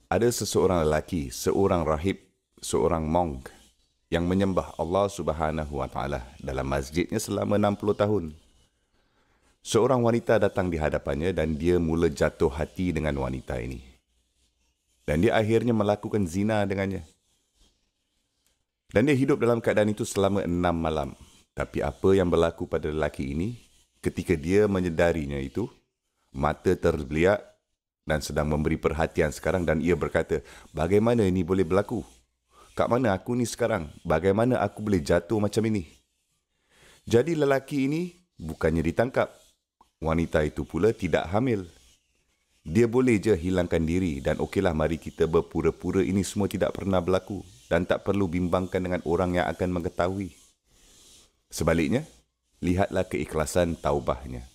Ada seseorang lelaki, seorang rahib, seorang monk yang menyembah Allah Subhanahu Wa Taala dalam masjidnya selama 60 tahun. Seorang wanita datang di hadapannya dan dia mula jatuh hati dengan wanita ini. Dan dia akhirnya melakukan zina dengannya. Dan dia hidup dalam keadaan itu selama 6 malam. Tapi apa yang berlaku pada lelaki ini, ketika dia menyedarinya itu, mata terbeliak dan sedang memberi perhatian sekarang dan ia berkata, bagaimana ini boleh berlaku? Kat mana aku ni sekarang? Bagaimana aku boleh jatuh macam ini? Jadi lelaki ini bukannya ditangkap. Wanita itu pula tidak hamil. Dia boleh je hilangkan diri dan okeylah mari kita berpura-pura ini semua tidak pernah berlaku dan tak perlu bimbangkan dengan orang yang akan mengetahui. Sebaliknya, lihatlah keikhlasan taubahnya.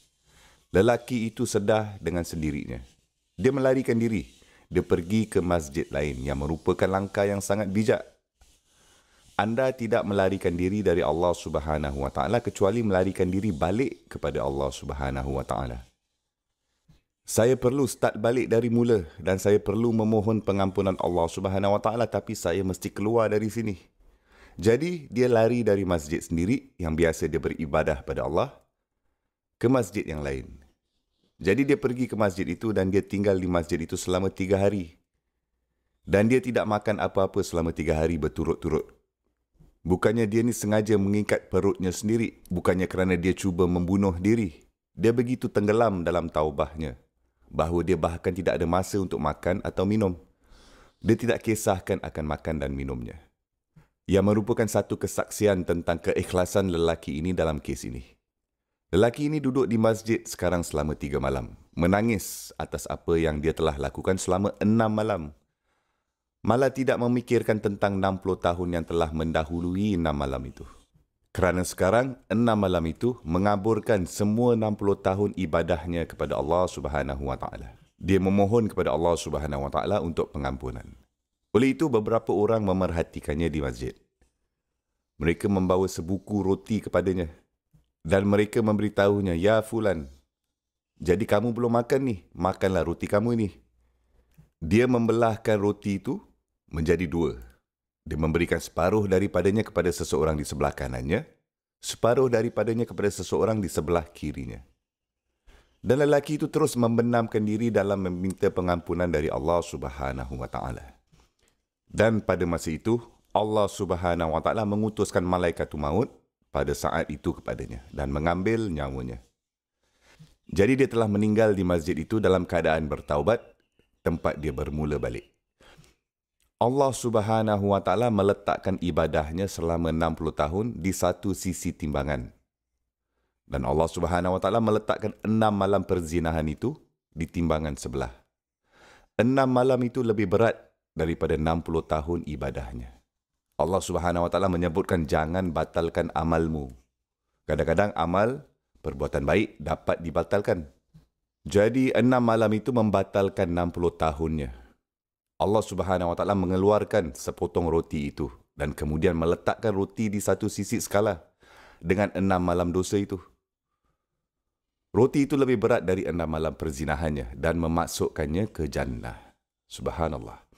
Lelaki itu sedar dengan sendirinya. Dia melarikan diri. Dia pergi ke masjid lain yang merupakan langkah yang sangat bijak. Anda tidak melarikan diri dari Allah Subhanahu Wa Taala kecuali melarikan diri balik kepada Allah Subhanahu Wa Taala. Saya perlu start balik dari mula dan saya perlu memohon pengampunan Allah Subhanahu Wa Taala, tapi saya mesti keluar dari sini. Jadi dia lari dari masjid sendiri yang biasa dia beribadah pada Allah ke masjid yang lain. Jadi dia pergi ke masjid itu dan dia tinggal di masjid itu selama 3 hari. Dan dia tidak makan apa-apa selama 3 hari berturut-turut. Bukannya dia ni sengaja mengikat perutnya sendiri. Bukannya kerana dia cuba membunuh diri. Dia begitu tenggelam dalam taubahnya bahawa dia bahkan tidak ada masa untuk makan atau minum. Dia tidak kisahkan akan makan dan minumnya. Yang merupakan satu kesaksian tentang keikhlasan lelaki ini dalam kes ini. Lelaki ini duduk di masjid sekarang selama 3 malam. Menangis atas apa yang dia telah lakukan selama 6 malam. Malah tidak memikirkan tentang 60 tahun yang telah mendahului 6 malam itu. Kerana sekarang 6 malam itu mengaburkan semua 60 tahun ibadahnya kepada Allah Subhanahu Wa Taala. Dia memohon kepada Allah Subhanahu Wa Taala untuk pengampunan. Oleh itu beberapa orang memerhatikannya di masjid. Mereka membawa sebuku roti kepadanya dan mereka memberitahunya, "Ya fulan, jadi kamu belum makan ni, makanlah roti kamu ini." Dia membelahkan roti itu menjadi 2. Dia memberikan separuh daripadanya kepada seseorang di sebelah kanannya, separuh daripadanya kepada seseorang di sebelah kirinya. Dan lelaki itu terus membenamkan diri dalam meminta pengampunan dari Allah Subhanahu Wa Taala. Dan pada masa itu, Allah Subhanahu Wa Taala mengutuskan malaikatul maut pada saat itu kepadanya dan mengambil nyawanya. Jadi dia telah meninggal di masjid itu dalam keadaan bertaubat, tempat dia bermula balik. Allah Subhanahu Wa Taala meletakkan ibadahnya selama 60 tahun di satu sisi timbangan. Dan Allah Subhanahu Wa Taala meletakkan 6 malam perzinahan itu di timbangan sebelah. 6 malam itu lebih berat daripada 60 tahun ibadahnya. Allah Subhanahu Wa Taala menyebutkan jangan batalkan amalmu. Kadang-kadang amal perbuatan baik dapat dibatalkan. Jadi 6 malam itu membatalkan 60 tahunnya. Allah Subhanahu Wa Taala mengeluarkan sepotong roti itu dan kemudian meletakkan roti di satu sisi skala dengan 6 malam dosa itu. Roti itu lebih berat dari 6 malam perzinahannya dan memasukkannya ke jannah. Subhanallah.